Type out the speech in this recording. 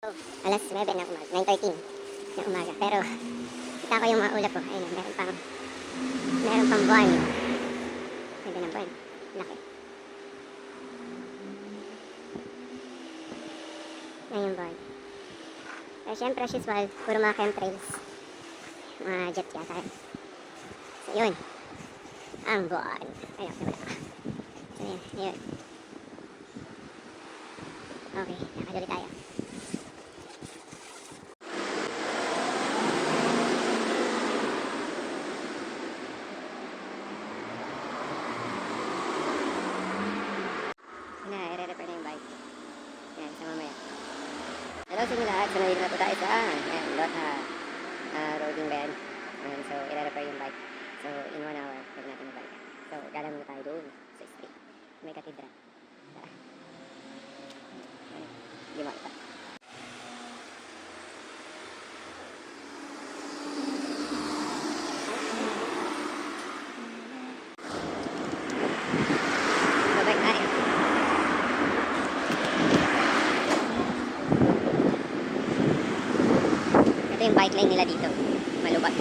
So, alas 9 ng umaga, 9:13 ng umaga. Pero, kita ko yung mga ulap ko. Ayun, meron pang buwan. Ganda ng buwan. Laki. Yan yung buwan. Pero syempre, as usual, puro mga chemtrails. Mga jet yata. So, yun. Ang buwan. Ayun, diba? So, yun. Okay, nakaduli tayo. I-repair na yung bike. Yan, sa mamaya. Hello sa inyo lahat. So, nandito na po tayo sa Lotha Roading ba yan? So, i-repair yung bike. So, in 1 hour, pwede natin yung bike. So, galang muna tayo doon sa street. May katedral. Tara. Hindi makita. Babay tayo. Ito yung bike lane nila dito. Malubat.